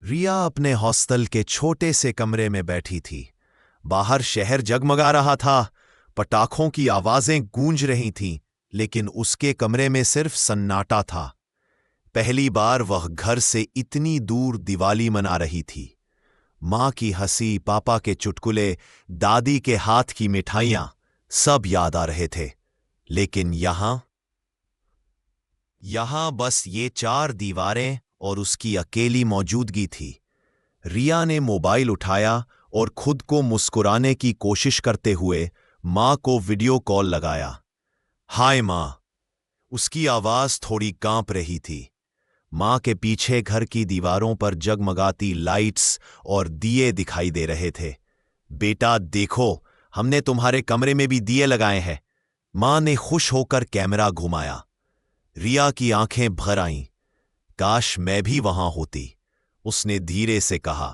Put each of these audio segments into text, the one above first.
रिया अपने हॉस्टल के छोटे से कमरे में बैठी थी। बाहर शहर जगमगा रहा था, पटाखों की आवाजें गूंज रही थीं, लेकिन उसके कमरे में सिर्फ सन्नाटा था। पहली बार वह घर से इतनी दूर दिवाली मना रही थी। माँ की हंसी, पापा के चुटकुले, दादी के हाथ की मिठाइयां सब याद आ रहे थे। लेकिन यहां बस ये चार दीवारें और उसकी अकेली मौजूदगी थी। रिया ने मोबाइल उठाया और खुद को मुस्कुराने की कोशिश करते हुए मां को वीडियो कॉल लगाया। हाय मां। उसकी आवाज थोड़ी कांप रही थी। मां के पीछे घर की दीवारों पर जगमगाती लाइट्स और दिए दिखाई दे रहे थे। बेटा देखो, हमने तुम्हारे कमरे में भी दिए लगाए हैं। मां ने खुश होकर कैमरा घुमाया। रिया की आंखें भर आईं। काश मैं भी वहां होती, उसने धीरे से कहा।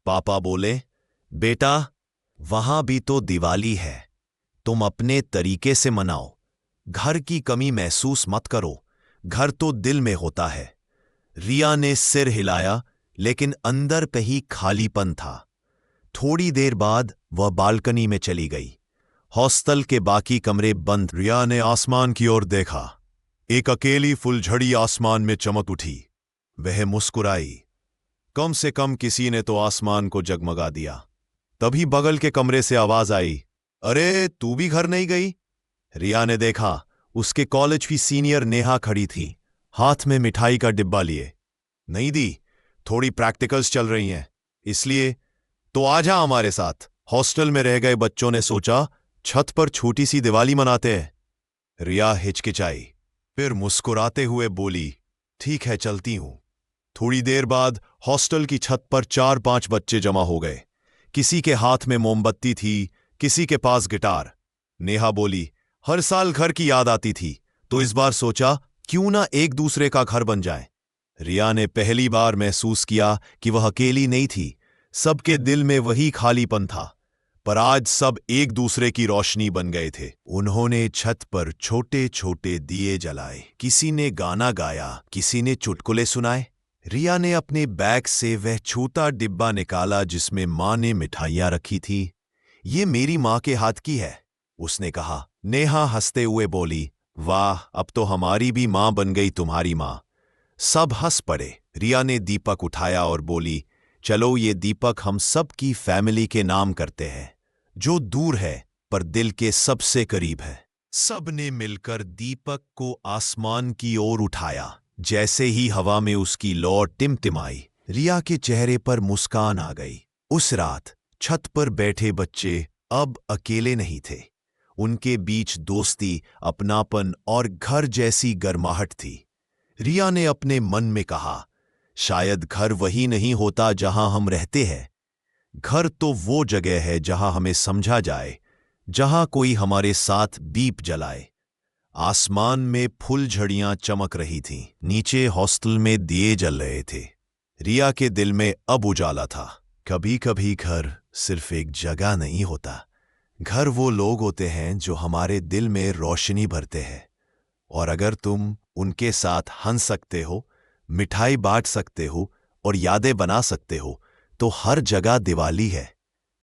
पापा बोले, बेटा वहां भी तो दिवाली है, तुम अपने तरीके से मनाओ। घर की कमी महसूस मत करो, घर तो दिल में होता है। रिया ने सिर हिलाया, लेकिन अंदर कहीं खालीपन था। थोड़ी देर बाद वह बालकनी में चली गई। हॉस्टल के बाकी कमरे बंद। रिया ने आसमान की ओर देखा। एक अकेली फुलझड़ी आसमान में चमक उठी। वह मुस्कुराई। कम से कम किसी ने तो आसमान को जगमगा दिया। तभी बगल के कमरे से आवाज आई, अरे तू भी घर नहीं गई? रिया ने देखा, उसके कॉलेज की सीनियर नेहा खड़ी थी, हाथ में मिठाई का डिब्बा लिए। नहीं दी, थोड़ी प्रैक्टिकल्स चल रही हैं, इसलिए तो आजा हमारे साथ। हॉस्टल में रह गए बच्चों ने सोचा छत पर छोटी सी दिवाली मनाते हैं। रिया हिचकिचाई, फिर मुस्कुराते हुए बोली, ठीक है चलती हूं। थोड़ी देर बाद हॉस्टल की छत पर 4-5 बच्चे जमा हो गए। किसी के हाथ में मोमबत्ती थी, किसी के पास गिटार। नेहा बोली, हर साल घर की याद आती थी, तो इस बार सोचा क्यों ना एक दूसरे का घर बन जाए। रिया ने पहली बार महसूस किया कि वह अकेली नहीं थी, सबके दिल में वही खालीपन था। पर आज सब एक दूसरे की रोशनी बन गए थे। उन्होंने छत पर छोटे छोटे दिए जलाए, किसी ने गाना गाया, किसी ने चुटकुले सुनाए। रिया ने अपने बैग से वह छोटा डिब्बा निकाला जिसमें मां ने मिठाइयां रखी थी। ये मेरी मां के हाथ की है, उसने कहा। नेहा हंसते हुए बोली, वाह, अब तो हमारी भी मां बन गई तुम्हारी मां। सब हंस पड़े। रिया ने दीपक उठाया और बोली, चलो ये दीपक हम सब की फैमिली के नाम करते हैं, जो दूर है पर दिल के सबसे करीब है। सब ने मिलकर दीपक को आसमान की ओर उठाया। जैसे ही हवा में उसकी लौ टिमटिमाई, रिया के चेहरे पर मुस्कान आ गई। उस रात छत पर बैठे बच्चे अब अकेले नहीं थे। उनके बीच दोस्ती, अपनापन और घर जैसी गर्माहट थी। रिया ने अपने मन में कहा, शायद घर वही नहीं होता जहां हम रहते हैं। घर तो वो जगह है जहां हमें समझा जाए, जहां कोई हमारे साथ दीप जलाए। आसमान में फुलझड़ियां चमक रही थीं, नीचे हॉस्टल में दिए जल रहे थे। रिया के दिल में अब उजाला था। कभी कभी घर सिर्फ एक जगह नहीं होता, घर वो लोग होते हैं जो हमारे दिल में रोशनी भरते हैं। और अगर तुम उनके साथ हंस सकते हो, मिठाई बांट सकते हो और यादें बना सकते हो, तो हर जगह दिवाली है।